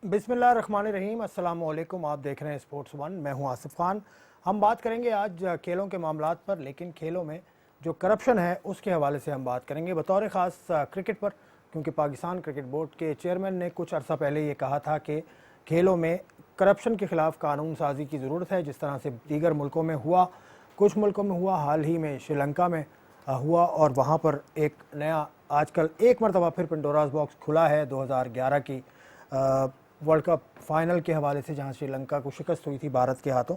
बिस्मिल्लाहिर्रहमानिर्रहीम, अस्सलाम वालेकुम। आप देख रहे हैं स्पोर्ट्स वन, मैं हूं आसिफ खान। हम बात करेंगे आज खेलों के मामलात पर, लेकिन खेलों में जो करप्शन है उसके हवाले से हम बात करेंगे बतौर ख़ास क्रिकेट पर, क्योंकि पाकिस्तान क्रिकेट बोर्ड के चेयरमैन ने कुछ अरसा पहले ये कहा था कि खेलों में करप्शन के ख़िलाफ़ कानून साजी की ज़रूरत है, जिस तरह से दीगर मुल्कों में हुआ, कुछ मुल्कों में हुआ, हाल ही में श्रीलंका में हुआ, और वहाँ पर एक नया आजकल एक मरतबा फिर पेंडोरास बॉक्स खुला है 2011 की वर्ल्ड कप फाइनल के हवाले से, जहां श्रीलंका को शिकस्त हुई थी भारत के हाथों।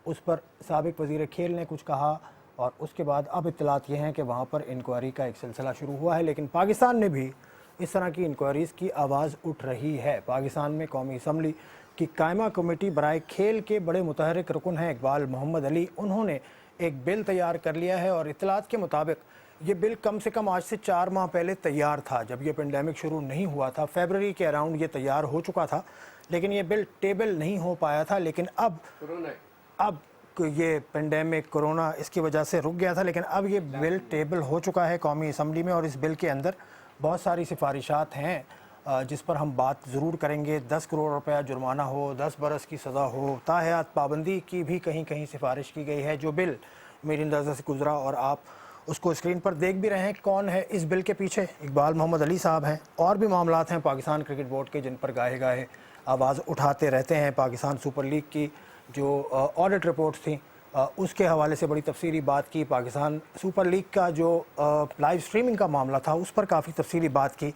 उस पर साबिक वज़ीर खेल ने कुछ कहा, और उसके बाद अब इत्तलात ये हैं कि वहां पर इंक्वायरी का एक सिलसिला शुरू हुआ है। लेकिन पाकिस्तान में भी इस तरह की इंक्वायरीज़ की आवाज़ उठ रही है। पाकिस्तान में कौमी असम्बली की कायमा कमेटी बराए खेल के बड़े मुतहरिक रुकन हैं इकबाल मोहम्मद अली, उन्होंने एक बिल तैयार कर लिया है, और इत्तलात के मुताबिक ये बिल कम से कम आज से 4 माह पहले तैयार था। जब ये पेंडेमिक शुरू नहीं हुआ था, फरवरी के अराउंड ये तैयार हो चुका था, लेकिन ये बिल टेबल नहीं हो पाया था। लेकिन अब ये पेंडेमिक कोरोना इसकी वजह से रुक गया था, लेकिन अब ये बिल टेबल हो चुका है कौमी असम्बली में, और इस बिल के अंदर बहुत सारी सिफारिशात हैं जिस पर हम बात ज़रूर करेंगे। 10 करोड़ रुपया जुर्माना हो, 10 बरस की सज़ा हो, ताहयात पाबंदी की भी कहीं कहीं सिफारिश की गई है। जो बिल मेरी नज़र से गुजरा और आप उसको स्क्रीन पर देख भी रहे हैं, कौन है इस बिल के पीछे? इकबाल मोहम्मद अली साहब हैं। और भी मामलात हैं पाकिस्तान क्रिकेट बोर्ड के जिन पर गाहे गाहे आवाज़ उठाते रहते हैं। पाकिस्तान सुपर लीग की जो ऑडिट रिपोर्ट्स थी उसके हवाले से बड़ी तफसीली बात की। पाकिस्तान सुपर लीग का जो लाइव स्ट्रीमिंग का मामला था उस पर काफ़ी तफसीली बात की।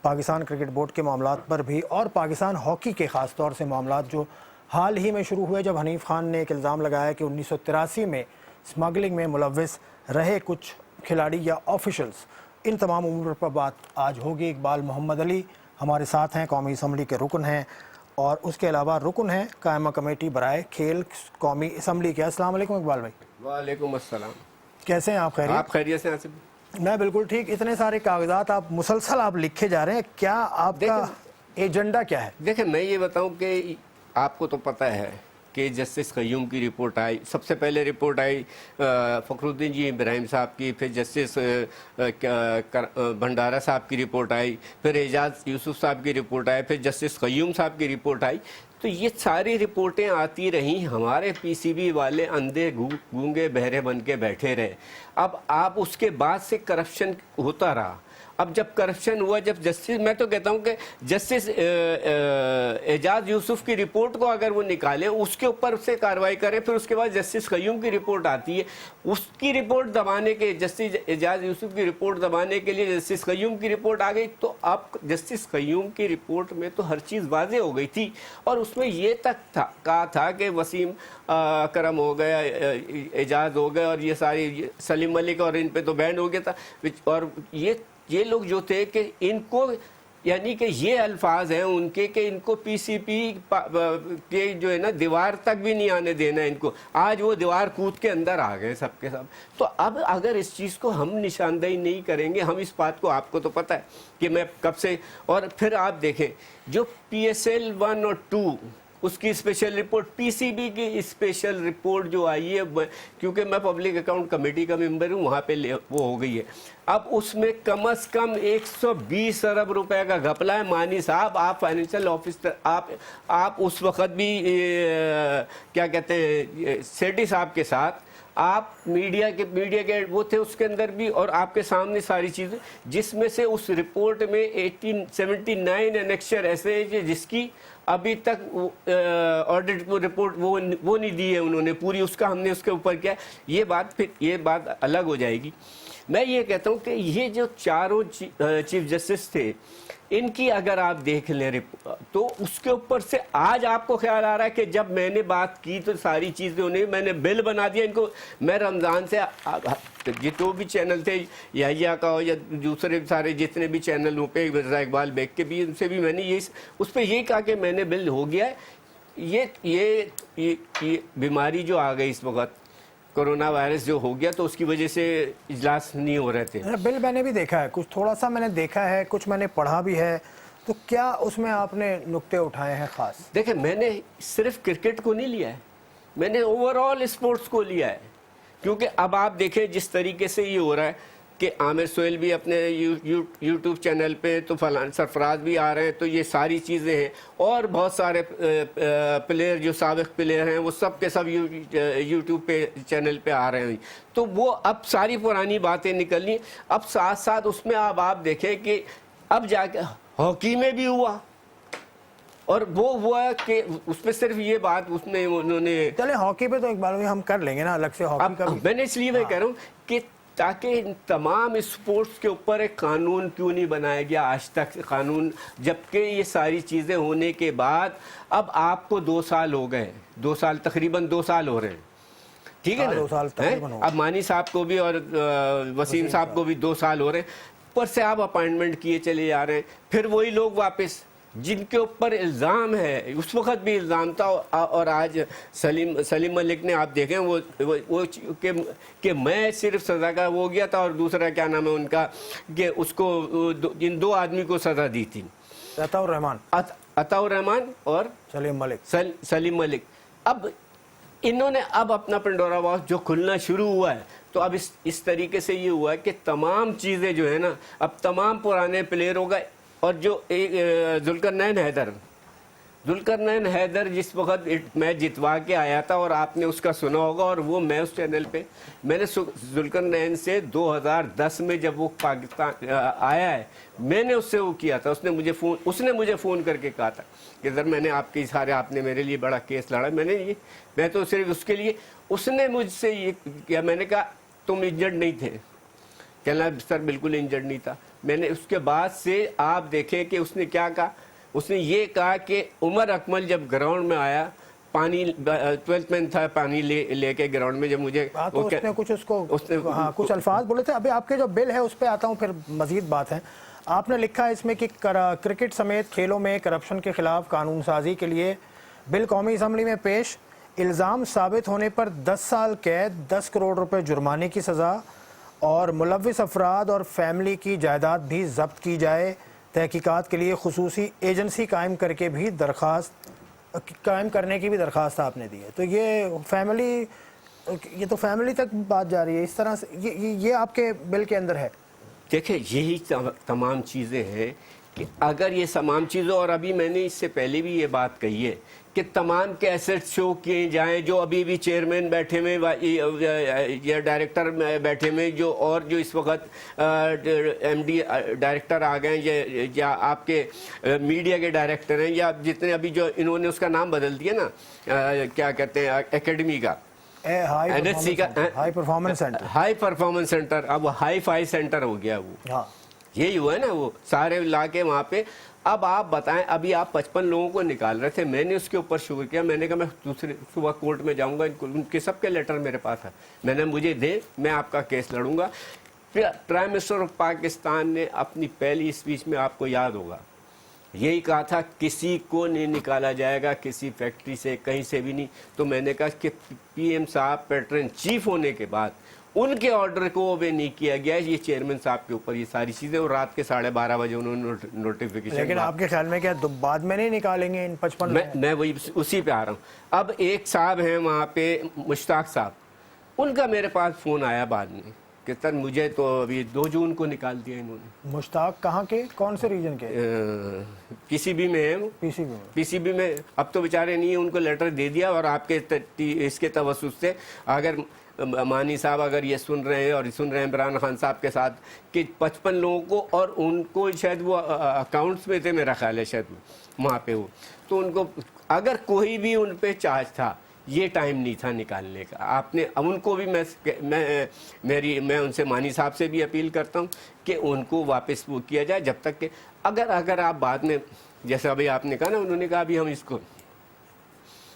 पाकिस्तान क्रिकेट बोर्ड के मामलात पर भी, और पाकिस्तान हॉकी के ख़ास तौर से मामलात जो हाल ही में शुरू हुए, जब हनीफ खान ने एक इल्ज़ाम लगाया कि 1983 में स्मगलिंग में मुलव्विस रहे कुछ खिलाड़ी या ऑफिशल्स, इन तमाम उम्र पर बात आज होगी। इकबाल मोहम्मद अली हमारे साथ हैं, कौमी असम्बली के रुकन हैं, और उसके अलावा रुकन हैं कायमा कमेटी बराए खेल कौमी असम्बली के। अस्सलाम वालेकुम इकबाल भाई। वालेकुम अस्सलाम। कैसे हैं आप? खैरियत? आप खैरियत से आसिफ? मैं बिल्कुल ठीक। इतने सारे कागजात आप मुसलसल आप लिखे जा रहे हैं, क्या आपका एजेंडा क्या है? देखिए, मैं ये बताऊं कि आपको तो पता है कि जस्टिस क़य्यूम की रिपोर्ट आई। सबसे पहले रिपोर्ट आई फ़खरुद्दीन जी इब्राहिम साहब की, फिर जस्टिस भंडारा साहब की रिपोर्ट आई, फिर एजाज यूसुफ साहब की रिपोर्ट आई, फिर जस्टिस क़य्यूम साहब की रिपोर्ट आई। तो ये सारी रिपोर्टें आती रहीं, हमारे पीसीबी वाले अंधे गूंगे बहरे बन के बैठे रहे। अब आप उसके बाद से करप्शन होता रहा। अब जब करप्शन हुआ, जब जस्टिस, मैं तो कहता हूं कि जस्टिस एजाज यूसुफ की रिपोर्ट को अगर वो निकाले, उसके ऊपर से कार्रवाई करें, फिर उसके बाद जस्टिस क़य्यूम की रिपोर्ट आती है, उसकी रिपोर्ट दबाने के, जस्टिस एजाज यूसुफ की रिपोर्ट दबाने के लिए जस्टिस क़य्यूम की रिपोर्ट आ गई। तो अब जस्टिस क़य्यूम की रिपोर्ट में तो हर चीज़ वाज़ेह हो गई थी, और उसमें ये तक कहा था कि वसीम करम हो गया, एजाज हो गया, और ये सारी सलीम मलिक और इन पे तो बैंड हो गया था। और ये लोग जो थे कि इनको, यानी कि ये अल्फाज हैं उनके कि इनको पीसीपी के जो है ना दीवार तक भी नहीं आने देना इनको। आज वो दीवार कूद के अंदर आ गए सबके सब। तो अब अगर इस चीज़ को हम निशानदेही नहीं करेंगे, हम इस बात को, आपको तो पता है कि मैं कब से, और फिर आप देखें जो PSL 1 और 2 उसकी स्पेशल रिपोर्ट, पीसीबी की स्पेशल रिपोर्ट जो आई है, क्योंकि मैं पब्लिक अकाउंट कमेटी का मेंबर हूँ, वहाँ पे वो हो गई है। अब उसमें कम से कम 120 अरब रुपए का घपला है। मानी साहब, आप फाइनेंशियल ऑफिसर, आप उस वक्त भी क्या कहते हैं सेठी साहब के साथ आप मीडिया के वो थे उसके अंदर भी, और आपके सामने सारी चीज़ें, जिसमें से उस रिपोर्ट में 1879 एनेक्चर ऐसे है जिसकी अभी तक ऑडिट रिपोर्ट वो नहीं दी है उन्होंने पूरी, उसका हमने उसके ऊपर किया। ये बात अलग हो जाएगी। मैं ये कहता हूँ कि ये जो चारों चीफ जस्टिस थे, इनकी अगर आप देख लें तो उसके ऊपर से आज आपको ख्याल आ रहा है कि जब मैंने बात की तो सारी चीज़ें उन्हें, मैंने बिल बना दिया इनको। मैं रमज़ान से जो भी चैनल थे, याहिया का हो या दूसरे सारे जितने भी चैनल हो पे, मिर्ज़ा इकबाल बेग के भी, उनसे भी मैंने ये उस पर यही कहा कि मैंने बिल हो गया है। ये बीमारी जो आ गई इस वक्त, कोरोना वायरस जो हो गया, तो उसकी वजह से इजलास नहीं हो रहे थे। बिल मैंने भी देखा है, कुछ थोड़ा सा मैंने देखा है, कुछ मैंने पढ़ा भी है। तो क्या उसमें आपने नुक्ते उठाए हैं खास? देखिए, मैंने सिर्फ क्रिकेट को नहीं लिया है, मैंने ओवरऑल स्पोर्ट्स को लिया है। क्योंकि अब आप देखें जिस तरीके से ये हो रहा है کہ عامر سہیل بھی اپنے یوٹیوب چینل پہ، تو فلان سرفراز بھی آ رہے ہیں، تو یہ ساری چیزیں ہیں، اور بہت سارے پلیئر جو سابق پلیئر ہیں وہ سب کے سب یوٹیوب پہ چینل پہ آ رہے ہیں. تو وہ اب ساری پرانی باتیں نکلنی. اب ساتھ ساتھ اس میں اب آپ دیکھیں کہ اب جا کے ہاکی میں بھی ہوا، اور وہ ہوا کہ اس میں صرف یہ بات اس میں انہوں نے، چلے ہاکی پہ تو ایک بار ہم کر لیں گے نا الگ سے ہاکی کا بھی. میں نے اس لیے میں کہہ رہا ہوں کہ تاکہ ان تمام اسپورٹس کے اوپر ایک قانون کیوں نہیں بنایا گیا آج تک قانون، جبکہ یہ ساری چیزیں ہونے کے بعد اب آپ کو 2 سال ہو گئے، 2 سال تقریباً 2 سال ہو رہے ہیں، ٹھیک ہے 2 سال نا. تقریباً ہو گئے. اب مانی صاحب کو بھی اور وسیم صاحب کو بھی 2 سال ہو رہے ہیں، اوپر سے آپ اپائنٹمنٹ کیے چلے جا رہے ہیں. پھر وہی لوگ واپس جن کے اوپر الزام ہے، اس وقت بھی الزام تھا، اور آج سلیم ملک نے آپ دیکھیں وہ کہ میں صرف سزا کا ہو گیا تھا، اور دوسرا کیا نام ہے ان کا کہ اس کو ان 2 آدمی کو سزا دی تھی، عطا الرحمان اور سلیم ملک. اب انہوں نے اب اپنا پنڈورا باکس جو کھلنا شروع ہوا ہے، تو اب اس طریقے سے یہ ہوا ہے کہ تمام چیزیں جو ہے نا اب تمام پرانے پلیئروں کا، اور جو ذوالقرنین حیدر جس وقت میچ جتوا کے آیا تھا، اور آپ نے اس کا سنا ہوگا، اور وہ میں اس چینل پہ میں نے ذوالقرنین سے 2010 میں جب وہ پاکستان آیا ہے، میں نے اس سے وہ کیا تھا، اس نے مجھے فون کر کے کہا تھا کہ سر میں نے آپ کے سارے، آپ نے میرے لیے بڑا کیس لڑا. میں تو صرف اس کے لیے، اس نے مجھ سے یہ کیا، میں نے کہا تم انجرڈ نہیں تھے؟ کہنا سر بالکل انجرڈ نہیں تھا. میں نے اس کے بعد سے آپ دیکھیں کہ اس نے کیا کہا، اس نے یہ کہا کہ عمر اکمل جب گراؤنڈ میں آیا، پانی 12th میں تھا، پانی لے کے گراؤنڈ میں، جب مجھے اس نے کچھ الفاظ بولے تھے. ابھی آپ کے جو بل ہے اس پہ آتا ہوں، پھر مزید بات ہے. آپ نے لکھا ہے اس میں کہ کرکٹ سمیت کھیلوں میں کرپشن کے خلاف قانون سازی کے لیے بل قومی اسمبلی میں پیش، الزام ثابت ہونے پر 10 سال قید، 10 کروڑ روپے جرمانے کی سزا، اور ملوث افراد اور فیملی کی جائیداد بھی ضبط کی جائے. تحقیقات کے لیے خصوصی ایجنسی قائم کرنے کی بھی درخواست آپ نے دی ہے. تو یہ تو فیملی تک بات جا رہی ہے اس طرح سے، یہ آپ کے بل کے اندر ہے. دیکھیں یہی تمام چیزیں ہیں کہ اگر یہ تمام چیزیں، اور ابھی میں نے اس سے پہلے بھی یہ بات کہی ہے کہ تمام کے ایسٹ شو کیے جائیں، جو ابھی بھی چیئرمین بیٹھے ہوئے یا ڈائریکٹر بیٹھے ہوئے، جو اس وقت ایم ڈی ڈائریکٹر آ گئے، یا آپ کے میڈیا کے ڈائریکٹر ہیں، یا جتنے ابھی جو انہوں نے اس کا نام بدل دیا نا، کیا کہتے ہیں اکیڈمی کا، ہائی پرفارمنس سینٹر، اب ہائی فائی سینٹر ہو گیا. وہ یہی ہوا ہے نا، وہ سارے لا کے وہاں پہ. اب آپ بتائیں، ابھی آپ 55 لوگوں کو نکال رہے تھے، میں نے اس کے اوپر شروع کیا. میں نے کہا میں دوسرے صبح کورٹ میں جاؤں گا، ان کے سب کے لیٹر میرے پاس ہے، میں نے مجھے دے، میں آپ کا کیس لڑوں گا. پھر پرائم منسٹر آف پاکستان نے اپنی پہلی اسپیچ میں، آپ کو یاد ہوگا، یہی کہا تھا کسی کو نہیں نکالا جائے گا، کسی فیکٹری سے، کہیں سے بھی نہیں. تو میں نے کہا کہ پی ایم صاحب پیٹرن چیف ہونے کے بعد ان کے آرڈر کو اوبے نہیں کیا گیا. یہ چیئرمین صاحب کے اوپر یہ ساری چیزیں، اور رات کے 12:30 بجے انہوں نے نوٹیفیکیشن. لیکن آپ کے خیال میں کیا بعد میں نہیں نکالیں گے ان 55؟ میں وہی اسی پہ آ رہا ہوں. اب ایک صاحب ہیں وہاں پہ، مشتاق صاحب، ان کا میرے پاس فون آیا بعد میں کہ سر مجھے تو ابھی 2 جون کو نکال دیا انہوں نے. مشتاق کہاں کے، کون سے ریجن کے؟ پی سی بی میں ہے وہ. پی سی بی میں اب تو بیچارے نہیں ہیں، ان کو لیٹر دے دیا. اور آپ کے اس کے توسط سے، اگر مانی صاحب اگر یہ سن رہے ہیں، اور سن رہے ہیں عمران خان صاحب کے ساتھ، کہ 55 لوگوں کو، اور ان کو شاید وہ اکاؤنٹس میں تھے میرا خیال ہے، شاید وہاں پہ وہ، تو ان کو اگر کوئی بھی ان پہ چارج تھا، یہ ٹائم نہیں تھا نکالنے کا. آپ نے ان کو بھی، میں ان سے، مانی صاحب سے بھی اپیل کرتا ہوں کہ ان کو واپس وہ کیا جائے، جب تک کہ اگر آپ بعد میں، جیسے ابھی آپ نے کہا نا، انہوں نے کہا ابھی ہم اس کو،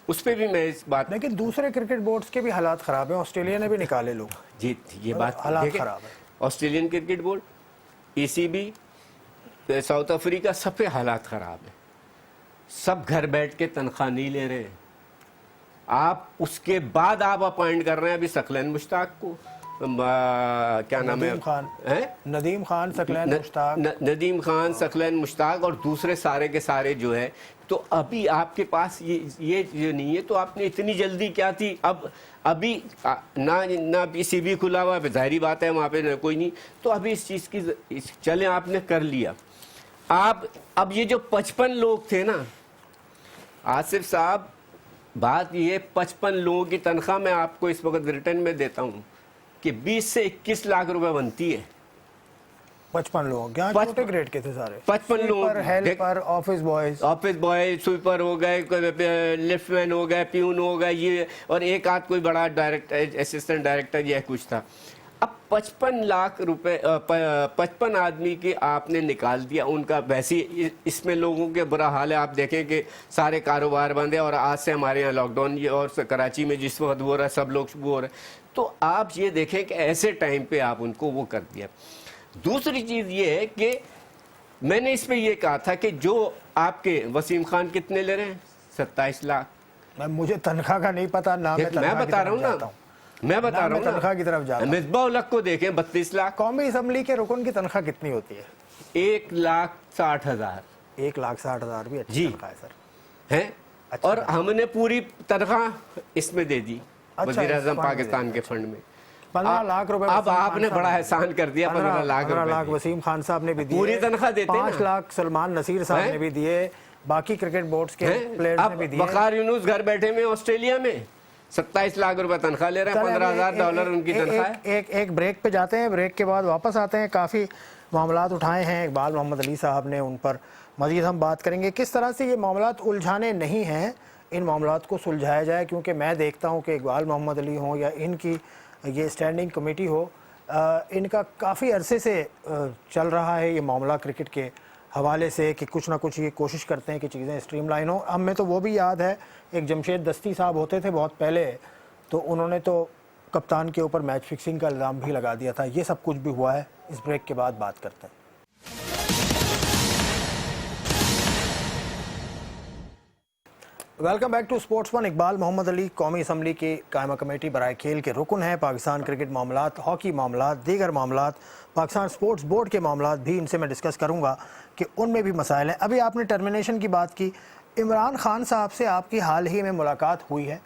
اس پہ بھی میں اس بات. لیکن دوسرے کرکٹ بورڈز کے بھی حالات خراب ہیں، آسٹریلیا نے بھی نکالے لوگ. جی یہ بات حالات خراب ہے. آسٹریلین کرکٹ بورڈ، ای سی بی، ساؤتھ افریقہ، سب پہ حالات خراب ہیں. سب گھر بیٹھ کے تنخواہ نہیں لے رہے. آپ اس کے بعد آپ اپوائنٹ کر رہے ہیں ابھی ثقلین مشتاق کو، کیا نام ہے ندیم خان ثقلین مشتاق، ندیم خان ثقلین مشتاق اور دوسرے سارے کے سارے جو ہے. تو ابھی آپ کے پاس یہ جو نہیں ہے تو آپ نے اتنی جلدی کیا تھی؟ ابھی نہ پی سی بی کھلا ہوا ہے، ظاہری بات ہے وہاں پہ کوئی نہیں. تو ابھی اس چیز کی چلیں آپ نے کر لیا. اب یہ جو 55 لوگ تھے نا آصف صاحب، بات یہ 55 لوگوں کی تنخواہ میں آپ کو اس وقت ریٹرن میں دیتا ہوں کہ 20 سے 21 لاکھ روپے بنتی ہے. 55 لوگ کیا چھوٹے گریڈ کے تھے سارے؟ 55 لوگ، ہیلپر، آفس بوائے، سویپر ہو گئے، لفٹ مین ہو گئے، پیون ہو گئے، یہ اور ایک آدھ کوئی بڑا ڈائریکٹر، اسسٹنٹ ڈائریکٹر یہ کچھ تھا. اب 55 لاکھ روپے 55 آدمی کی آپ نے نکال دیا ان کا. ویسے اس میں لوگوں کے برا حال ہے. آپ دیکھیں کہ سارے کاروبار بند ہیں اور آج سے ہمارے یہاں لاک ڈاؤن اور کراچی میں جس وقت ہو رہا ہے سب لوگ وہ ہو رہے ہیں. تو آپ یہ دیکھیں کہ ایسے ٹائم پہ آپ ان کو وہ کر دیا. دوسری چیز یہ ہے کہ میں نے اس پہ یہ کہا تھا کہ جو آپ کے وسیم خان کتنے لے رہے ہیں؟ 27 لاکھ. مجھے تنخواہ کا نہیں پتا، میں بتا رہا ہوں نا، میں بتا رہا ہوں تنخواہ کی طرف جاتا ہوں. مصباح الحق کو دیکھیں 32 لاکھ. قومی اسمبلی کے رکن کی تنخواہ کتنی ہوتی ہے؟ 1,60,000. 1,60,000 بھی اچھی تنخواہ ہے سر ہے. اور ہم نے پوری تنخواہ اس میں دے دی وزیر اعظم پاکستان کے فنڈ میں. 15 لاکھ روپے. اب آپ نے بڑا احسان کر دیا. 15 لاکھ وسیم خان صاحب نے بھی دیے، پوری تنخواہ دیتے. 5 لاکھ سلمان نصیر صاحب نے بھی دیے، باقی کرکٹ بورڈز کے پلیئرز نے بھی دیے. وقار یونس گھر بیٹھے میں آسٹریلیا میں 27 لاکھ روپے تنخواہ لے رہے ہیں. $15,000 ان کی تنخواہ ہے. ایک بریک پہ جاتے ہیں، بریک کے بعد واپس آتے ہیں. کافی معاملات اٹھائے ہیں اقبال محمد علی صاحب نے، ان پر مزید ہم بات کریں گے. کس طرح سے یہ معاملات الجھانے نہیں ہیں، ان معاملات کو سلجھایا جائے. کیونکہ میں دیکھتا ہوں کہ اقبال محمد علی ہوں یا ان کی یہ اسٹینڈنگ کمیٹی ہو، ان کا کافی عرصے سے چل رہا ہے یہ معاملہ کرکٹ کے حوالے سے کہ کچھ نہ کچھ یہ کوشش کرتے ہیں کہ چیزیں اسٹریم لائن ہوں. ہمیں تو وہ بھی یاد ہے، ایک جمشید دستی صاحب ہوتے تھے بہت پہلے، تو انہوں نے تو کپتان کے اوپر میچ فکسنگ کا الزام بھی لگا دیا تھا. یہ سب کچھ بھی ہوا ہے. اس بریک کے بعد بات کرتے ہیں. Welcome back to sports one. Iqbal Muhammad Ali قومی اسمبلی کی قائمہ کمیٹی برائے کھیل کے رکن ہیں. پاکستان کرکٹ معاملات، ہاکی معاملات، دیگر معاملات، پاکستان اسپورٹس بورڈ کے معاملات بھی ان سے میں ڈسکس کروں گا کہ ان میں بھی مسائل ہیں. ابھی آپ نے ٹرمینیشن کی بات کی. عمران خان صاحب سے آپ کی حال ہی میں ملاقات ہوئی ہے؟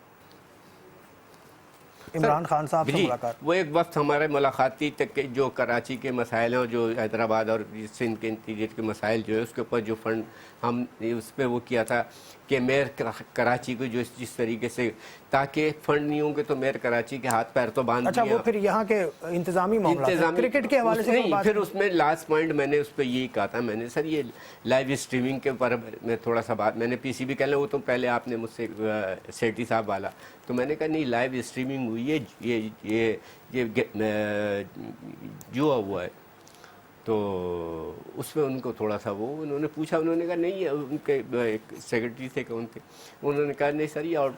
عمران خان صاحب سے ملاقات؟ وہ ایک وقت ہمارے ملاقاتی تک جو کراچی کے مسائل ہیں اور جو حیدرآباد اور سندھ کے انٹیریئر کے مسائل جو ہے اس کے اوپر جو فنڈ ہم نے اس پہ وہ کیا تھا کہ میئر کراچی کو جو جس طریقے سے تاکہ فنڈ نہیں ہوں گے تو میئر کراچی کے ہاتھ پیر تو باندھ اچھا، وہ پھر یہاں کے انتظامی معاملات کرکٹ کے حوالے سے نہیں. پھر اس میں لاسٹ پوائنٹ میں نے اس پہ یہی کہا تھا، میں نے سر یہ لائیو اسٹریمنگ کے اوپر میں تھوڑا سا بات میں نے پی سی بی کہہ لیں وہ تو پہلے آپ نے مجھ سے سیٹھی صاحب والا تو میں نے کہا نہیں لائیو اسٹریمنگ ہوئی ہے، یہ جوا ہوا ہے. تو اس میں ان کو تھوڑا سا وہ انہوں نے پوچھا، انہوں نے کہا نہیں، ان کے سیکرٹری تھے کون تھے، انہوں نے کہا نہیں سر یہ اور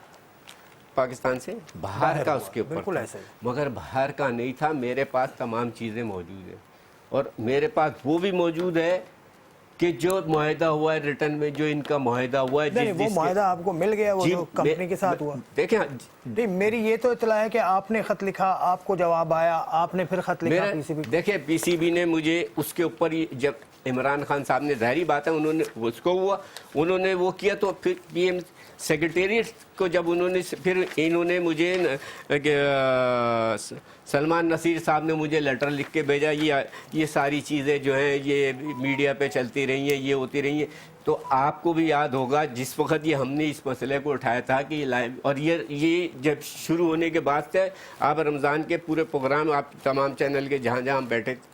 پاکستان سے باہر کا اس کے اوپر تھا. مگر باہر کا نہیں تھا، میرے پاس تمام چیزیں موجود ہیں اور میرے پاس وہ بھی موجود ہے کہ جو معاہدہ ہوا ہے ریٹرن میں، جو ان کا معاہدہ ہوا ہے وہ معاہدہ آپ کو مل گیا وہ جو کمپنی کے ساتھ ہوا؟ دیکھیں میری یہ تو اطلاع ہے کہ آپ نے خط لکھا، آپ کو جواب آیا، آپ نے پھر خط لکھا پی سی بی. دیکھیں پی سی بی نے مجھے اس کے اوپر جب عمران خان صاحب نے ظاہری بات ہے انہوں نے اس کو ہوا انہوں نے وہ کیا تو پھر پی ایم سیکرٹریٹ کو جب انہوں نے مجھے سلمان نصیر صاحب نے مجھے لیٹر لکھ کے بھیجا، یہ ساری چیزیں جو ہیں یہ میڈیا پہ چلتی رہی ہیں، یہ ہوتی رہی ہیں. تو آپ کو بھی یاد ہوگا جس وقت یہ ہم نے اس مسئلے کو اٹھایا تھا کہ یہ لائیو اور یہ جب شروع ہونے کے بعد سے آپ رمضان کے پورے پروگرام آپ تمام چینل کے جہاں جہاں ہم بیٹھے تھے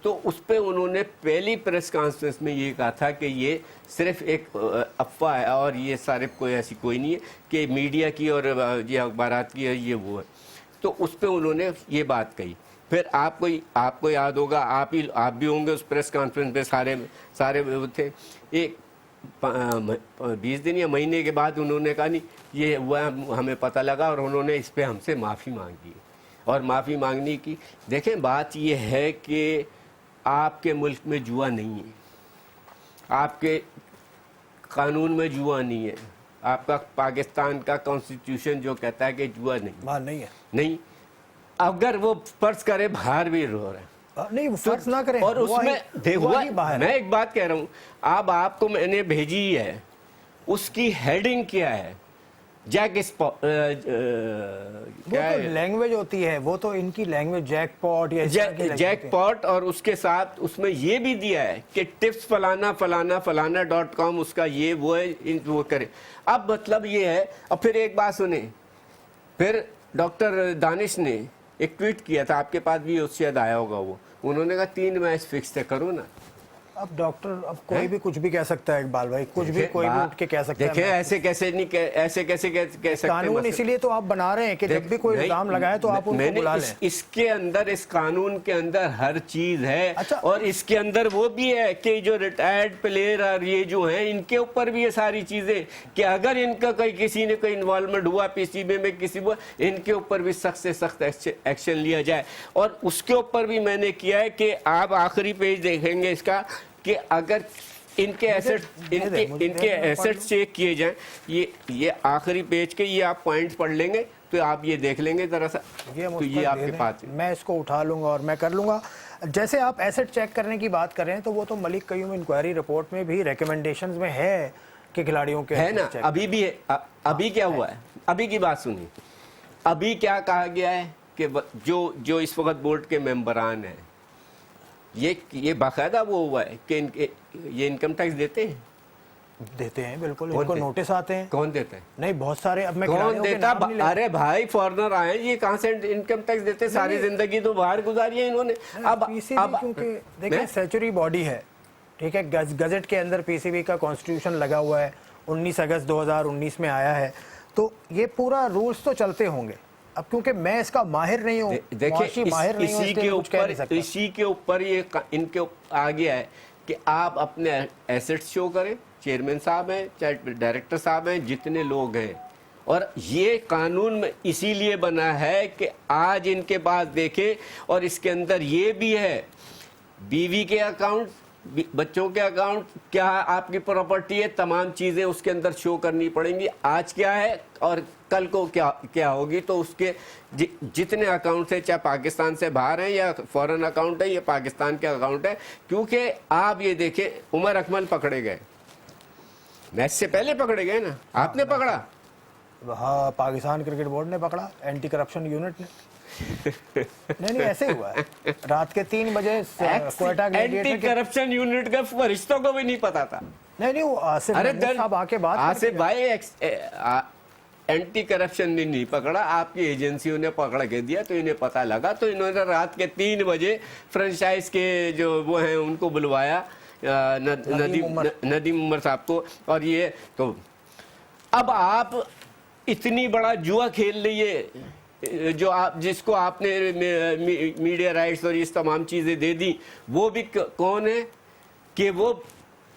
تو اس پہ انہوں نے پہلی پریس کانفرنس میں یہ کہا تھا کہ یہ صرف ایک افواہ ہے اور یہ صرف کوئی ایسی کوئی نہیں ہے کہ میڈیا کی اور یہ اخبارات کی ہے یہ وہ ہے. تو اس پہ انہوں نے یہ بات کہی. پھر آپ کو یاد ہوگا، آپ بھی ہوں گے اس پریس کانفرنس پہ، سارے تھے. ایک 20 دن یا مہینے کے بعد انہوں نے کہا نہیں یہ ہوا ہمیں پتہ لگا اور انہوں نے اس پہ ہم سے معافی مانگی اور معافی مانگنے کی. دیکھیں بات یہ ہے کہ آپ کے ملک میں جوا نہیں ہے، آپ کے قانون میں جوا نہیں ہے، آپ کا پاکستان کا کانسٹیٹیوشن جو کہتا ہے کہ جوا نہیں ہے. अगर वो फर्ज करे बाहर भी रो रहे हैं नहीं, वो फर्ज ना करें और हुआ उसमें ही हुआ, बाहर मैं एक बात कह रहा हूँ, अब आपको मैंने भेजी है, उसकी हेडिंग क्या है? जैक वो तो लैंग्वेज होती है, वो तो इनकी लैंग्वेज जैकपॉट या जैकपॉट, और उसके साथ उसमें ये भी दिया है कि टिप्स फलाना फलाना फलाना .com, उसका ये वो है, वो करे। अब मतलब ये है। और फिर एक बात सुने, फिर डॉक्टर दानिश ने एक ट्वीट किया था, आपके पास भी शायद आया होगा, वो उन्होंने कहा 3 मैच फिक्स थे, करो ना। अब डॉक्टर, अब कोई भी कुछ भी कह सकता है इकबाल भाई, कुछ भी कोई भी उठ के कह सकता है। देखिए ऐसे कैसे नहीं ऐसे कैसे कह सकते हैं? कानून इसीलिए तो आप बना रहे हैं कि जब भी कोई इल्जाम लगाए तो आप उनको बुला लें। इसके अंदर, इस कानून के अंदर हर चीज है। अच्छा, और इसके अंदर वो भी है कि जो रिटायर्ड प्लेयर और ये जो हैं, इनके ऊपर भी ये सारी चीजें कि अगर इनका कोई किसी ने कोई इन्वॉल्वमेंट हुआ पीसीबी में किसी को, इनके ऊपर भी सख्त से सख्त एक्शन लिया जाए। और उसके ऊपर भी मैंने किया है कि आप आखिरी पेज देखेंगे इसका, कि अगर इनके एसेट्स चेक किए जाएं, ये आखिरी पेज के ये आप पॉइंट्स पढ़ लेंगे तो आप ये देख लेंगे जरा सा, तो ये आपके पास है। मैं इसको उठा लूंगा और मैं कर लूंगा। जैसे आप एसेट चेक करने की बात कर रहे हैं, तो वो तो मलिक कयूम इंक्वायरी रिपोर्ट में भी रिकमेंडेशंस में है कि खिलाड़ियों के है ना, अभी भी है। अभी क्या हुआ है, अभी की बात सुनिए। अभी क्या कहा गया है कि जो इस वक्त बोर्ड के मेंबरान हैं, ये बाकायदा वो हुआ है कि ये इनकम टैक्स देते हैं बिल्कुल, इनको नोटिस आते हैं। कौन देता है? नहीं, बहुत सारे। अब मैं कौन देता? अरे भाई, फॉरेनर आए, ये कहाँ से इनकम टैक्स देते? सारी जिंदगी तो बाहर गुजारी है इन्होंने। अब क्योंकि देखिए स्टैट्यूटरी बॉडी है, ठीक है, गजट के अंदर पीसीबी का कॉन्स्टिट्यूशन लगा हुआ है, 19 अगस्त 2019 में आया है, तो ये पूरा रूल्स तो चलते होंगे। अब क्योंकि मैं इसका माहिर नहीं हूँ, देखिए इसी के ऊपर ये इनके आ गया है कि आप अपने एसेट्स शो करें, चेयरमैन साहब हैं चाहे डायरेक्टर साहब हैं, जितने लोग हैं। और ये कानून में इसीलिए बना है कि आज इनके पास देखें, और इसके अंदर ये भी है बीवी के अकाउंट, बच्चों के अकाउंट, क्या आपकी प्रॉपर्टी है, तमाम चीजें उसके अंदर शो करनी पड़ेंगी। आज क्या है और कल को क्या होगी, तो उसके जितने अकाउंट है, चाहे पाकिस्तान से बाहर है या फॉरेन अकाउंट है, ये पाकिस्तान के अकाउंट है। क्योंकि आप ये देखें, उमर अकमल पकड़े गए, मैच से पहले पकड़े गए ना, आपने पकड़ा? हाँ, पाकिस्तान क्रिकेट बोर्ड ने पकड़ा, एंटी करप्शन यूनिट ने। नहीं, ऐसे हुआ है। रात के 3 बजे क्वेटा एंटी करप्शन यूनिट के फरिश्तों को भी नहीं पता था। नहीं, वो आसिफ साहब आके बात, आसिफ भाई एंटी करप्शन ने नहीं पकड़ा, आपकी एजेंसियों ने पकड़ के दिया, तो इन्हें पता लगा, तो इन्होंने रात के 3 बजे फ्रेंचाइज के जो वो हैं उनको बुलवाया, नदीम उमर साहब को। और ये तो अब आप इतनी बड़ा जुआ खेल लिए, जो जिसको आपने मीडिया राइट्स और इस तमाम चीजें दे दी, वो भी कौन है कि वो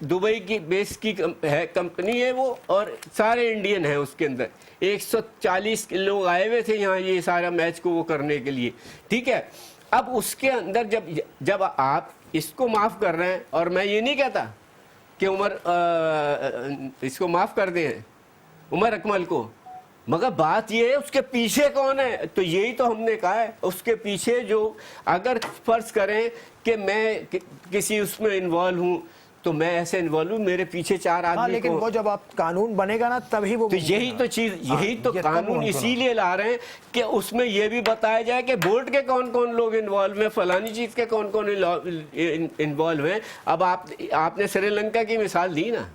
दुबई की बेस की कंपनी है वो, और सारे इंडियन हैं उसके अंदर। 140 लोग आए हुए थे यहाँ ये सारा मैच को वो करने के लिए, ठीक है। अब उसके अंदर जब आप इसको माफ कर रहे हैं, और मैं ये नहीं कहता कि इसको माफ कर दें उमर अकमल को, मगर बात ये है उसके पीछे कौन है। तो यही तो हमने कहा है, उसके पीछे जो, अगर फर्ज करें कि मैं किसी उसमें इन्वॉल्व हूँ, तो मैं ऐसे इन्वॉल्व हूँ, मेरे पीछे 4 आदमी, लेकिन वो जब आप कानून बनेगा ना तभी वो, तो यही तो चीज, यही तो कानून इसीलिए ला रहे हैं कि उसमें ये भी बताया जाए कि बोर्ड के कौन कौन लोग इन्वॉल्व हैं, फलानी चीज के कौन कौन इन्वॉल्व हैं। अब आपने श्रीलंका की मिसाल दी ना,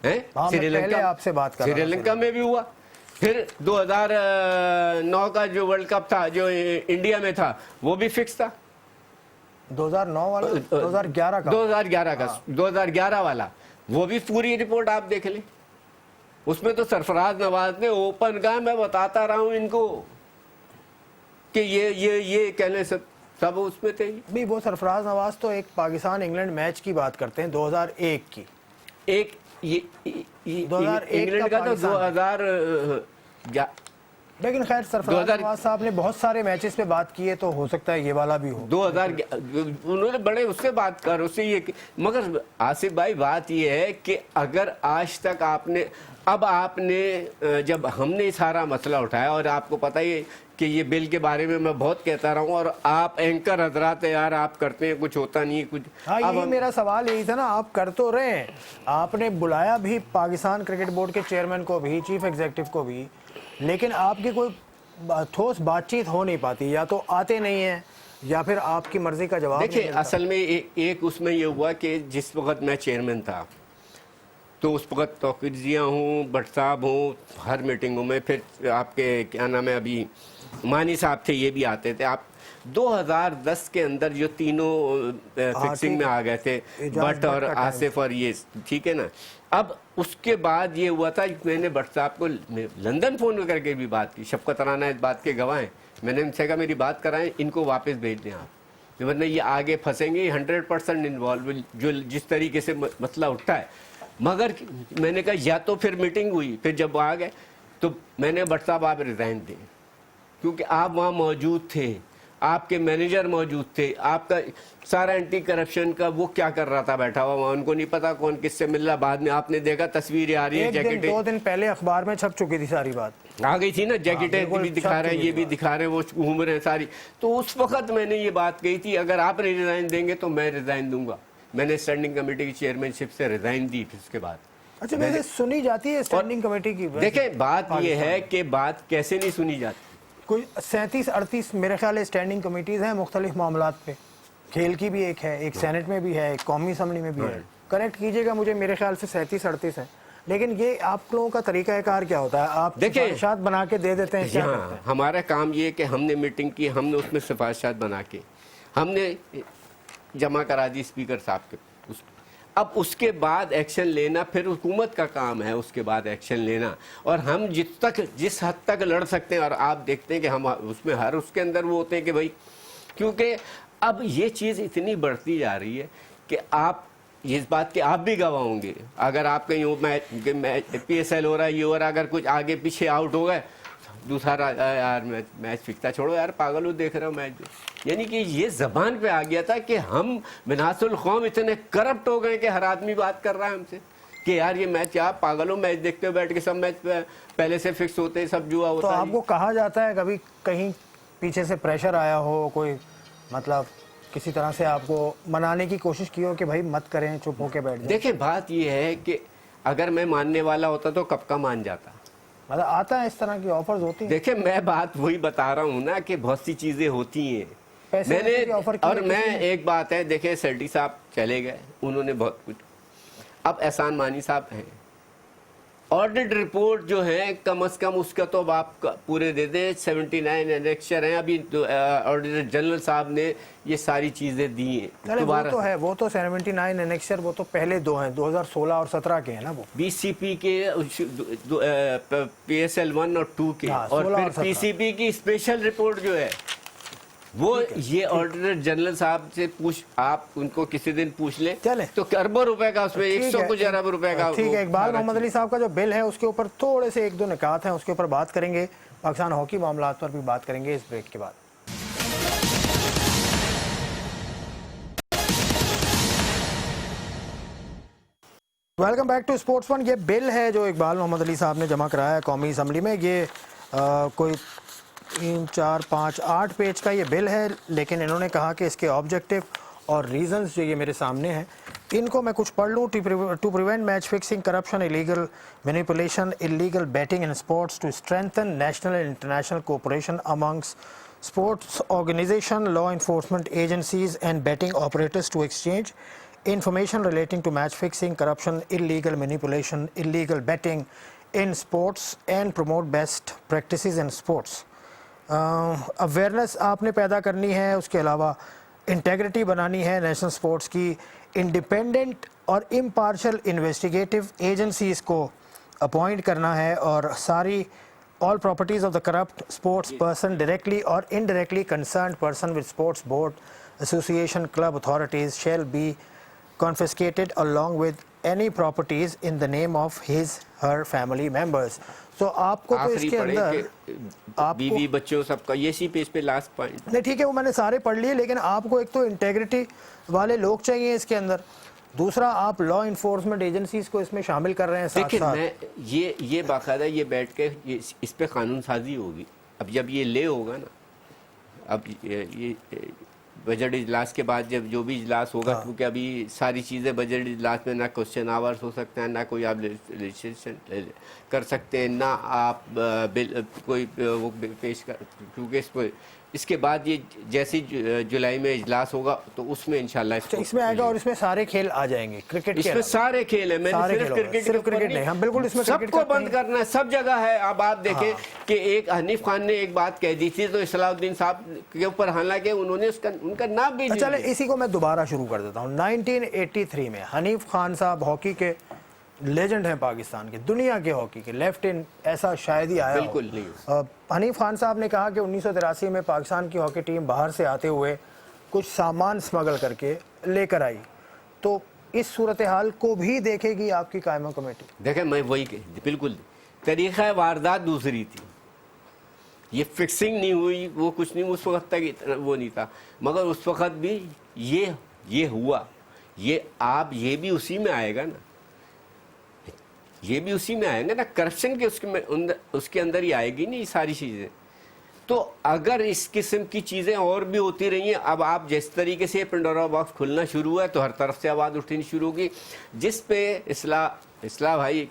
है श्रीलंका, आपसे बात कर, श्रीलंका में भी हुआ। फिर 2009 का जो वर्ल्ड कप था जो इंडिया में था, वो भी फिक्स था। 2009 वाला, 2011 वाला, वो भी पूरी रिपोर्ट आप देख लें। उसमें तो सरफराज नवाज ने ओपन कहा, मैं बताता रहा हूं इनको कि ये कहने सब उसमें थे। भी वो सरफराज नवाज तो एक पाकिस्तान इंग्लैंड मैच की बात करते हैं 2001 की, ये 2001 इंग्लैंड का तो लेकिन खैर सरफराज नवाज साहब ने बहुत सारे मैचेस पे बात की है, तो हो सकता है ये वाला भी हो। 2000 उन्होंने बड़े उससे बात कर, उससे ये मगर आसिफ भाई बात ये है कि अगर आज तक आपने जब हमने सारा मसला उठाया, और आपको पता ही है कि ये बिल के बारे में मैं बहुत कहता रहा हूँ, और आप एंकर हजरात यार आप करते हैं, कुछ होता नहीं है कुछ। हाँ, यही मेरा सवाल यही था ना, आप कर तो रहे हैं, आपने बुलाया भी पाकिस्तान क्रिकेट बोर्ड के चेयरमैन को भी, चीफ एग्जीक्यूटिव को भी, लेकिन आपकी कोई ठोस बातचीत हो नहीं पाती, या तो आते नहीं हैं या फिर आपकी मर्जी का जवाब। देखिए असल में एक उसमें ये हुआ कि जिस वक्त मैं चेयरमैन था तो उस वक्त तौकीर हूँ, भट्ट साहब हूँ, हर मीटिंगों में, फिर आपके क्या नाम है अभी मानी साहब थे, ये भी आते थे। आप 2010 के अंदर जो तीनों फिक्सिंग में आ गए थे, भट्ट और आसिफ और ये, ठीक है ना। अब उसके बाद ये हुआ था, मैंने भट्ट साहब को लंदन फ़ोन करके भी बात की, शफकत राना इस बात के गवाह हैं, मैंने उनसे कहा मेरी बात कराएं, इनको वापस भेज दें आप, वरना ये आगे फंसेंगे। 100% इन्वॉल्व जो जिस तरीके से मसला उठता है। मगर मैंने कहा या तो फिर मीटिंग हुई, फिर जब आ गए तो मैंने भट्ट साहब आप रिज़ाइन दें, क्योंकि आप वहाँ मौजूद थे, आपके मैनेजर मौजूद थे, आपका सारा एंटी करप्शन का वो क्या कर रहा था बैठा हुआ वहाँ, उनको नहीं पता कौन किससे मिल रहा। बाद में आपने देखा तस्वीरें आ रही है, जैकेटें 2 दिन पहले अखबार में छप चुकी थी, सारी बात आ गई थी ना, जैकेटें भी दिखा रहे हैं, ये भी दिखा रहे हैं, वो घूम रहे हैं सारी। तो उस वक्त मैंने ये बात कही थी, अगर आप रिज़ाइन देंगे तो मैं रिज़ाइन दूंगा। मैंने स्टैंडिंग कमेटी की चेयरमैनशिप से रिज़ाइन दी, फिर उसके बाद। अच्छा, वैसे सुनी जाती है स्टैंडिंग कमेटी की? देखिए बात ये है कि बात कैसे नहीं सुनी जाती। कोई 37-38 मेरे ख्याल है स्टैंडिंग कमेटीज़ हैं मुख्तलिफ मामलात पे, खेल की भी एक है, एक सेनेट में भी है, एक कौमी असम्बली में भी है, करेक्ट कीजिएगा मुझे, मेरे ख्याल से 37-38 हैं। लेकिन ये आप लोगों का तरीक़ाकार क्या होता है? आप सिफारिशात बना के दे देते हैं, क्या करते हैं? हमारा काम ये है कि हमने मीटिंग की, हमने उसमें सिफारिशात बना के हमने जमा करा दी स्पीकर साहब के। अब उसके बाद एक्शन लेना फिर हुकूमत का काम है, उसके बाद एक्शन लेना। और हम जिस हद तक लड़ सकते हैं, और आप देखते हैं कि हम उसमें हर उसके अंदर वो होते हैं कि भाई, क्योंकि अब ये चीज़ इतनी बढ़ती जा रही है कि आप इस बात के आप भी गवाह होंगे। अगर आप कहीं PSL हो रहा है, ये हो रहा है, अगर कुछ आगे पीछे आउट हो गए, दूसरा यार मैच फिक्ता छोड़ो यार, पागल हो देख रहे हो मैच। यानी कि ये जबान पे आ गया था कि हम मिनासुल कौम इतने करप्ट हो गए कि हर आदमी बात कर रहा है हमसे कि यार ये मैच, आप पागल हो, मैच देखते हो बैठ के, सब मैच पहले से फिक्स होते हैं, सब जुआ होता है। तो आपको कहा जाता है कभी कहीं पीछे से प्रेशर आया हो, कोई मतलब किसी तरह से आपको मनाने की कोशिश की हो कि भाई मत करें, चुप होके बैठ जाए? देखिए बात ये है कि अगर मैं मानने वाला होता तो कब का मान जाता। मतलब आता है इस तरह की ऑफर्स होती हैं? देखिए मैं बात वही बता रहा हूँ ना कि बहुत सी चीज़ें होती हैं। मैंने और मैं एक बात है, देखिए सेठी साहब चले गए, उन्होंने बहुत कुछ, अब एहसान मानी साहब हैं, ऑडिट रिपोर्ट जो है कम से कम उसका तो अब आप पूरे दे दें, 79 एनेक्चर हैं, अभी ऑडिटर जनरल साहब ने ये सारी चीज़ें दी हैं। वो तो 79 एनेक्चर वो तो पहले 2 हैं, 2016 और 17 के हैं ना, वो BCP के PSL 1 और 2 के, और फिर PCP की स्पेशल रिपोर्ट जो है वो, ये ऑडिटर जनरल साहब से आप उनको किसी दिन पूछ ले, तो अरबों रुपए का उसमें 100 कुछ अरब रुपए का। ठीक है, इकबाल मोहम्मद अली साहब का जो बिल है उसके ऊपर थोड़े से 1-2 निकात हैं, उसके ऊपर बात करेंगे, पाकिस्तान हॉकी मामलात पर भी बात करेंगे इस ब्रेक के बाद। Welcome back to sports one. ये बिल है जो इकबाल मोहम्मद अली साहब ने जमा कराया है कौमी असम्बली में। ये कोई 3, 4, 5, 8 पेज का ये बिल है, लेकिन इन्होंने कहा कि इसके ऑब्जेक्टिव और रीजंस जो ये मेरे सामने हैं, इनको मैं कुछ पढ़ लूँ। To prevent match fixing, corruption, illegal manipulation, illegal betting in sports, to strengthen national and international cooperation amongst sports organization, law enforcement agencies and betting operators to exchange information relating to match fixing, corruption, illegal manipulation, illegal betting in sports and promote best practices in sports. Awareness आपने पैदा करनी है, उसके अलावा integrity बनानी है national sports की, independent और इम्पार्शल इन्वेस्टिगेटिव एजेंसीज़ को अपॉइंट करना है, और सारी all properties of the corrupt sports person directly or indirectly concerned person with sports board, association, club authorities shall be confiscated along with any properties in the name of his her family members. So आपको तो आखिरी इसके पढ़े अंदर कि बीवी बच्चों सबका, ये सी पेज पे लास्ट पॉइंट। नहीं ठीक है, वो मैंने सारे पढ़ लिए, लेकिन आपको एक तो इंटेग्रिटी वाले लोग चाहिए इसके अंदर, दूसरा आप लॉ इन्फोर्समेंट एजेंसीज को इसमें शामिल कर रहे हैं साथ देखिए साथ। मैं ये बाकायदा ये बैठ के इस पे कानून साजी होगी। अब जब ये ले होगा ना, अब ये बजट इजलास के बाद जब जो भी इजलास होगा, क्योंकि अभी सारी चीज़ें बजट इजलास में ना क्वेश्चन आवर्स हो सकते हैं, ना कोई आप लेजिस्लेशन कर सकते हैं, ना आप बिल कोई वो पेश कर, क्योंकि इसके बाद ये जैसे जुलाई में इजलास होगा तो उसमें इंशाल्लाह इसमें आएगा और इसमें सारे खेल आ जाएंगे, क्रिकेट इसमें सारे खेल है। मैंने सिर्फ क्रिकेट नहीं, हम बिल्कुल इसमें सबको बंद करना है, सब जगह है। अब आप देखें कि एक हनीफ खान ने एक बात कह दी थी तो इस्लाउद्दीन साहब के ऊपर, हालांकि उन्होंने उनका नाम भी नहीं। चले इसी को मैं दोबारा शुरू कर देता हूँ। 1983 में हनीफ खान साहब हॉकी के लेजेंड हैं पाकिस्तान के, दुनिया के हॉकी के, लेफ्ट इन ऐसा शायद ही आया बिल्कुल नहीं। हनीफ खान साहब ने कहा कि 1983 में पाकिस्तान की हॉकी टीम बाहर से आते हुए कुछ सामान स्मगल करके लेकर आई, तो इस सूरत हाल को भी देखेगी आपकी कायमा कमेटी? देखें मैं वही बिल्कुल, तरीक़ा वारदात दूसरी थी, ये फिक्सिंग नहीं हुई, वो कुछ नहीं, उस वक्त तक वो नहीं था, मगर उस वक्त भी ये हुआ, ये भी उसी में आएगा ना, ये भी उसी में आएंगे ना, करप्शन के उसके अंदर ही आएगी नहीं सारी चीज़ें। तो अगर इस किस्म की चीज़ें और भी होती रही हैं, अब आप जिस तरीके से पंडोरा बॉक्स खुलना शुरू हुआ है तो हर तरफ से आवाज़ उठनी शुरू होगी, जिस पे इस्लाह भाई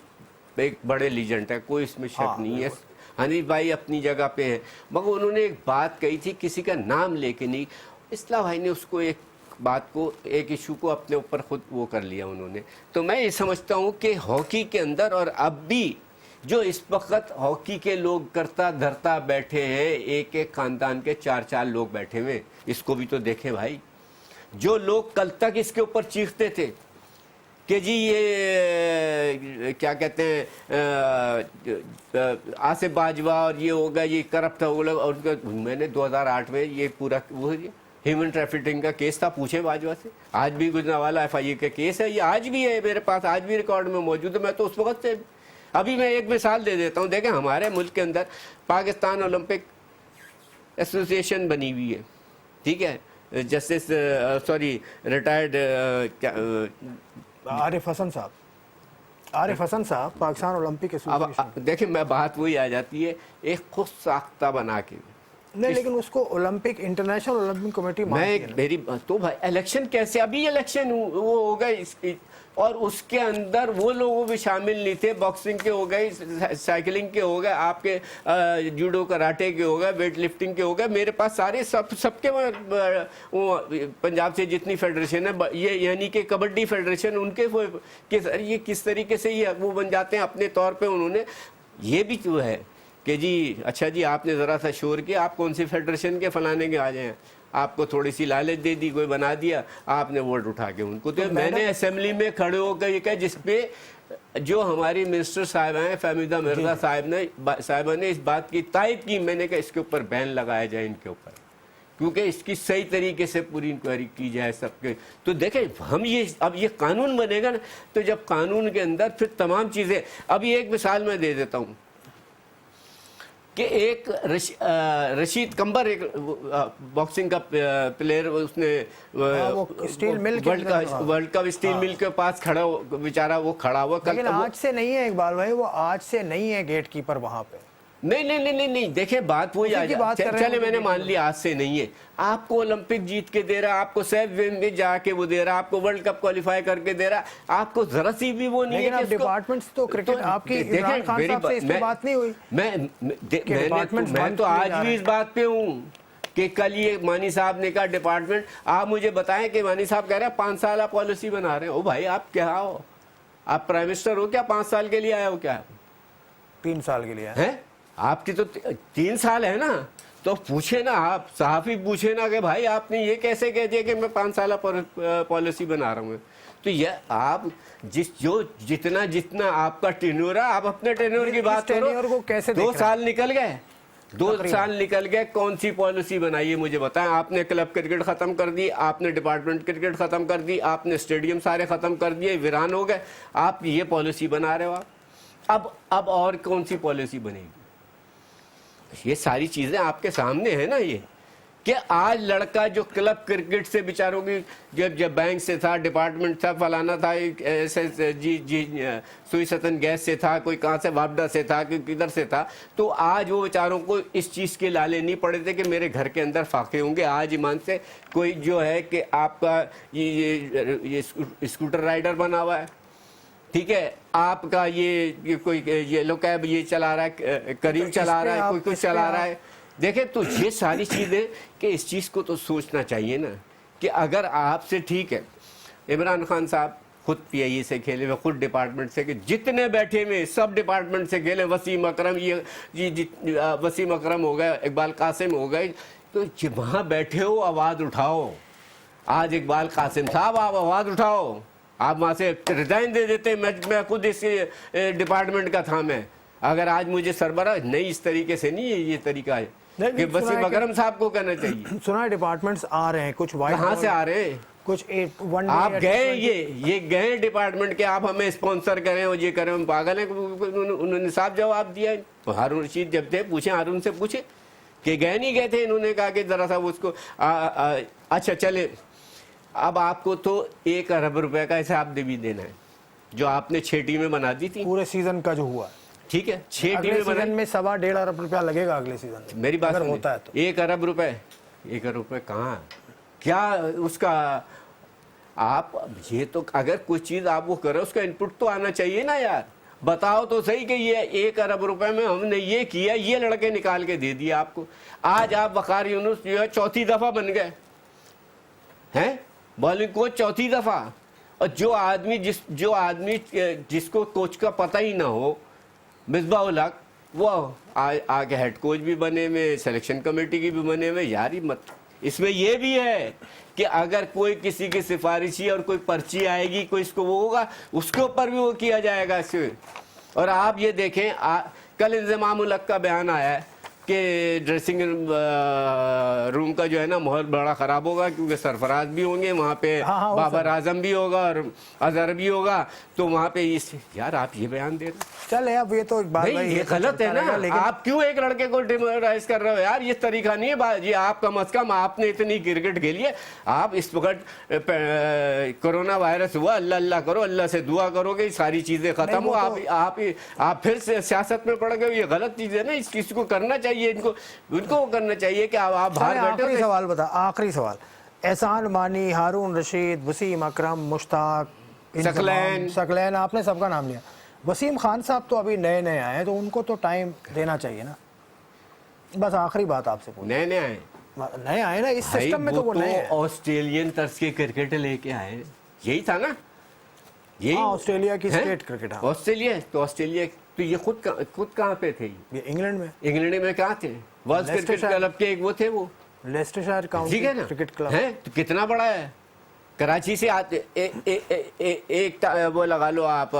एक बड़े लीजेंड है, कोई इसमें शक नहीं है, हनीफ भाई अपनी जगह पे है, मगर उन्होंने एक बात कही थी, किसी का नाम लेके नहीं, इस्लाह भाई ने उसको एक बात को, एक इशू को अपने ऊपर खुद वो कर लिया उन्होंने। तो मैं ये समझता हूँ कि हॉकी के अंदर, और अब भी जो इस वक्त हॉकी के लोग करता धरता बैठे हैं, एक एक खानदान के 4-4 लोग बैठे हुए, इसको भी तो देखें भाई। जो लोग कल तक इसके ऊपर चीखते थे कि जी ये क्या कहते हैं आसिफ बाजवा और ये होगा, ये करप्ट होगा, और मैंने 2008 में ये पूरा वो ह्यूमन ट्रैफिकिंग का केस था, पूछे बाजवा से, आज भी गुजरांवाला FIA का केस है, ये आज भी है मेरे पास, आज भी रिकॉर्ड में मौजूद है। मैं तो उस वक्त से, अभी मैं एक मिसाल दे देता हूँ, देखें हमारे मुल्क के अंदर पाकिस्तान ओलंपिक एसोसिएशन बनी हुई है, ठीक है, जस्टिस रिटायर्ड आरिफ हसन साहब पाकिस्तान ओलंपिक एसोसिएशन। अब देखिए मैं बात वही आ जाती है, एक खुद साख्ता बना के नहीं, लेकिन उसको ओलंपिक, इंटरनेशनल ओलंपिक कमेटी मेरी तो भाई इलेक्शन कैसे, अभी इलेक्शन वो हो गए और उसके अंदर वो लोग भी शामिल नहीं थे, बॉक्सिंग के हो गए, साइकिलिंग के हो गए, आपके जूडो कराटे के हो गए, वेट लिफ्टिंग के हो गए, मेरे पास सारे सबके वो पंजाब से जितनी फेडरेशन है, ये यानी कि कबड्डी फेडरेशन, उनके ये किस तरीके से ये वो बन जाते हैं अपने तौर पे। उन्होंने ये भी जो है कि जी अच्छा जी आपने ज़रा सा शोर किया, आप कौन सी फेडरेशन के फलाने के आ जाएं, आपको थोड़ी सी लालच दे दी, कोई बना दिया, आपने वोट उठा के उनको तो मैंने असेंबली में खड़े होकर ये कहा, जिसपे जो हमारी मिनिस्टर साहब हैं फहमीदा मिर्जा साहिबा ने इस बात की तायद की, मैंने कहा इसके ऊपर बैन लगाया जाए इनके ऊपर, क्योंकि इसकी सही तरीके से पूरी इंक्वायरी की जाए सबके। तो देखें हम अब ये कानून बनेगा ना, तो जब कानून के अंदर फिर तमाम चीज़ें, अभी एक मिसाल मैं दे देता हूँ कि एक रशीद कंबर, एक बॉक्सिंग का प्लेयर, उसने steel mill world cup steel mill के पास खड़ा, बेचारा वो खड़ा हुआ कल। लेकिन आज से नहीं है इकबाल भाई, वो आज से नहीं है गेट कीपर वहां पे। नहीं देखे बात वही आ जाती है। चले मैंने मान लिया आज से नहीं है, आपको ओलंपिक जीत के दे रहा, आपको सेफ में जाके वो दे रहा, आपको वर्ल्ड कप क्वालिफाई करके दे रहा, आपको जरा सी भी वो नहीं है। डिपार्टमेंट्स तो क्रिकेट आपकी इमरान खान साहब से इस पे बात नहीं हुई। मैं तो आज भी इस बात पे हूँ कि कल ये मानी साहब ने कहा डिपार्टमेंट, आप मुझे बताएं कि मानी साहब कह रहे हैं 5 साल आप पॉलिसी बना रहे हो। ओ भाई आप क्या हो, आप प्राइम मिनिस्टर हो क्या, 5 साल के लिए आए हो क्या, 3 साल के लिए है? आपकी तो 3 साल है ना, तो पूछे ना, आप सहाफी पूछे ना कि भाई आपने ये कैसे कह दिया कि मैं 5 साल पॉलिसी बना रहा हूँ। तो ये आप जितना आपका टेन्योर है, आप अपने टेन्योर की बात करो। को कैसे 2 साल निकल गए, 2 साल निकल गए, कौन सी पॉलिसी बनाई है मुझे बताएं। आपने क्लब क्रिकेट खत्म कर दी, आपने डिपार्टमेंट क्रिकेट खत्म कर दी, आपने स्टेडियम सारे खत्म कर दिए, वीरान हो गए, आप ये पॉलिसी बना रहे हो आप। अब और कौन सी पॉलिसी बनेगी? ये सारी चीजें आपके सामने है ना, ये कि आज लड़का जो क्लब क्रिकेट से बेचारों की जब बैंक से था, डिपार्टमेंट था, फलाना था, सुई सतन गैस से था, कोई कहाँ से वापडा से था, कोई किधर से था, तो आज वो बेचारों को इस चीज़ के लाले नहीं पड़े थे कि मेरे घर के अंदर फाके होंगे। आज ईमान से कोई जो है कि आपका ये स्कूटर राइडर बना हुआ है, ठीक है, आपका ये कोई येलो कैब ये चला रहा है, करीम चला रहा है, कोई कुछ चला रहा है। देखें, तो ये सारी चीज़ें कि इस चीज़ को तो सोचना चाहिए ना कि अगर आपसे, ठीक है, इमरान खान साहब खुद पीआईए से खेले हुए, खुद डिपार्टमेंट से, कि जितने बैठे हुए सब डिपार्टमेंट से खेले, वसीम अकरम वसीम अकरम हो गए, इकबाल कासिम हो गए, तो वहाँ बैठे हो आवाज़ उठाओ। आज इकबाल कासिम साहब आप आवाज़ उठाओ, आप वहाँ से रिजाइन दे देते। मैं खुद इस डिपार्टमेंट का था, मैं अगर आज मुझे सरबराह नहीं, इस तरीके से नहीं है, ये तरीका है कि वसीम अकरम साहब को कहना चाहिए। सुना है डिपार्टमेंट्स आ रहे हैं कुछ, कहाँ से आ रहे हैं? कुछ आप गए, ये गए डिपार्टमेंट के, आप हमें स्पॉन्सर करें और ये करें, हम पागल हैं। उन्होंने साफ जवाब दिया है। हारून रशीद जब थे, पूछे हारून से, पूछे कि गए नहीं गए थे। इन्होंने कहा कि जरा सा उसको अच्छा चले, अब आपको तो 1 अरब रुपए का हिसाब भी देना है जो आपने 6 टीमें बना दी थी पूरे सीजन का जो हुआ, ठीक है। 6 टीमें सीजन में 1.5 अरब रुपया लगेगा अगले सीजन में। मेरी बात अगर होता है तो 1 अरब रुपए, 1 अरब रुपए कहाँ, क्या उसका आप ये तो अगर कोई चीज आप वो करो उसका इनपुट तो आना चाहिए ना यार। बताओ तो सही कि ये 1 अरब रुपए में हमने ये किया, ये लड़के निकाल के दे दिया आपको। आज आप वकार यूनुस जो है 4थी दफा बन गए हैं बॉलिंग कोच, 4थी दफा। और जो आदमी जिसको कोच का पता ही ना हो, मिसबाह उल हक, वो आगे हेड कोच भी बने हुए, सिलेक्शन कमेटी की भी बने हुए। यार ये मत, इसमें ये भी है कि अगर कोई किसी की सिफारिशी और कोई पर्ची आएगी, कोई इसको वो होगा, उसके ऊपर भी वो किया जाएगा इससे। और आप ये देखें, कल इंज़माम उल हक का बयान आया है कि ड्रेसिंग रूम का जो है ना माहौल बड़ा ख़राब होगा, क्योंकि सरफराज भी होंगे वहाँ पे, बाबर आजम भी होगा और अजहर भी होगा, तो वहाँ पे यार आप ये बयान दे रहे हैं। चल अब ये तो एक बात भाई, ये गलत है ना। लेकिन आप क्यों एक लड़के को डिमोरलाइज कर रहे हो यार? ये तरीका नहीं है ये। आप कम अज कम आपने इतनी क्रिकेट खेली है, आप इस वक्त कोरोना वायरस हुआ, अल्लाह अल्लाह करो, अल्लाह से दुआ करोगे सारी चीजें खत्म हो। आप फिर से सियासत में पड़ गए। ये गलत चीज है ना, इस चीज को करना चाहिए, इनको करना चाहिए कि आप बाहर बैठे। आखिरी सवाल बता, आखिरी सवाल, एहसान मानी, हारून रशीद, वसीम अकरम, मुश्ताक, सकलैन, आपने सबका नाम लिया। वसीम खान साहब तो अभी नए नए आए हैं, तो उनको तो टाइम देना चाहिए ना। बस आखिरी बात आपसे पूछ, नए आए ना इस सिस्टम में, तो वो नए ऑस्ट्रेलियन तर्ज के क्रिकेट लेके आए, यही था ना, यही ऑस्ट्रेलिया की स्टेट क्रिकेट। ऑस्ट्रेलिया तो ये खुद कहाँ पे थे? ये इंग्लैंड में कहाँ थे? वर्ल्ड क्रिकेट क्लब के एक वो थे, वो लेस्टरशायर काउंटी क्रिकेट क्लब है। तो कितना बड़ा है? कराची से आते एक वो लगा लो आप,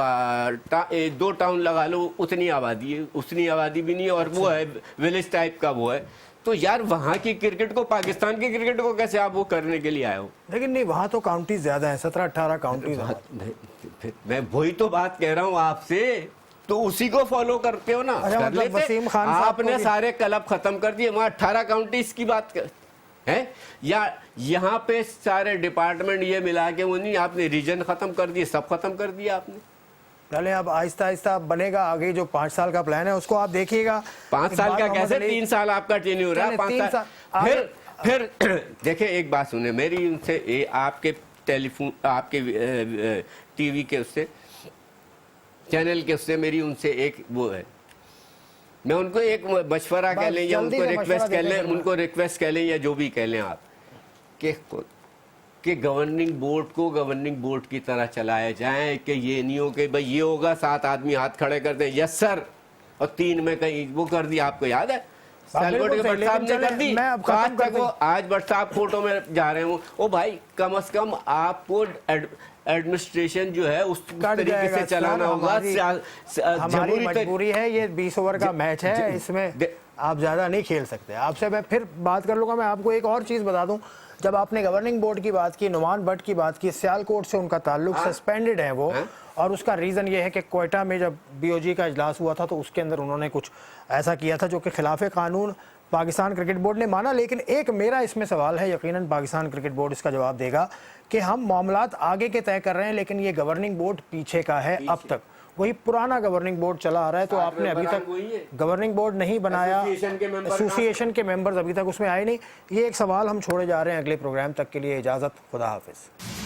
2 टाउन लगा लो, उतनी आबादी है, उतनी आबादी भी नहीं, और वो है विलेज टाइप का वो है। तो यार वहाँ की क्रिकेट को, पाकिस्तान की क्रिकेट को कैसे आप वो करने के लिए आए हो? लेकिन नहीं, वहाँ तो काउंटीज ज्यादा है, 17-18 काउंटीज। मैं वही तो बात कह रहा हूँ आपसे, तो उसी को फॉलो करते हो ना। कर लेते। वसीम खान आपने सारे क्लब खत्म कर दिए, वहाँ 18 काउंटीज की बात है, या यहाँ पे सारे डिपार्टमेंट ये मिला के वो नहीं, आपने रीजन खत्म कर दिए, सब खत्म कर दिया आपने। चले अब आहिस्ता आहिस्ता बनेगा। आगे जो 5 साल का प्लान है उसको आप देखिए। 5 साल का कैसे? 3 साल आपका टेन्योर है, 5 साल। फिर देखिए, एक बात सुने मेरी, उनसे आपके टेलीफोन, आपके टीवी के उससे, चैनल के उससे मेरी उनसे एक वो है, मैं उनको एक मशवरा कह लें या उनको रिक्वेस्ट कह लें, रिक्वेस्ट कह लें या जो भी कह लें आप, कि गवर्निंग बोर्ड को गवर्निंग बोर्ड की तरह चलाया जाए, कि ये नहीं हो कि भाई ये होगा 7 आदमी हाथ खड़े कर दें, यस सर, और 3 में कहीं वो कर दी। आपको याद है सियालकोट के भट्ट साहब ने कर दी। आज भट्ट साहब फोटो में जा रहे हूँ। ओ भाई, कम से कम आपको एडमिनिस्ट्रेशन जो है उस कट तरीके जाएगा से चलाना सर, होगा। हमारी मजबूरी है, ये 20 ओवर का मैच है, इसमें आप ज़्यादा नहीं खेल सकते। आपसे मैं फिर बात कर लूँगा। मैं आपको एक और चीज़ बता दूँ, जब आपने गवर्निंग बोर्ड की बात की, नुमान भट्ट की बात की, सियालकोट से उनका ताल्लुक, सस्पेंडेड है वो, और उसका रीज़न ये है कि क्वेटा में जब बीओजी का इजलास हुआ था तो उसके अंदर उन्होंने कुछ ऐसा किया था जो कि खिलाफ कानून पाकिस्तान क्रिकेट बोर्ड ने माना। लेकिन एक मेरा इसमें सवाल है, यकीनन पाकिस्तान क्रिकेट बोर्ड इसका जवाब देगा कि हम मामलात आगे के तय कर रहे हैं लेकिन ये गवर्निंग बोर्ड पीछे का है। अब तक वही पुराना गवर्निंग बोर्ड चला आ रहा है, तो आपने अभी तक गवर्निंग बोर्ड नहीं बनाया, एसोसिएशन के मेंबर्स अभी तक उसमें आए नहीं। ये एक सवाल हम छोड़े जा रहे हैं अगले प्रोग्राम तक के लिए। इजाज़त, खुदा हाफिज़।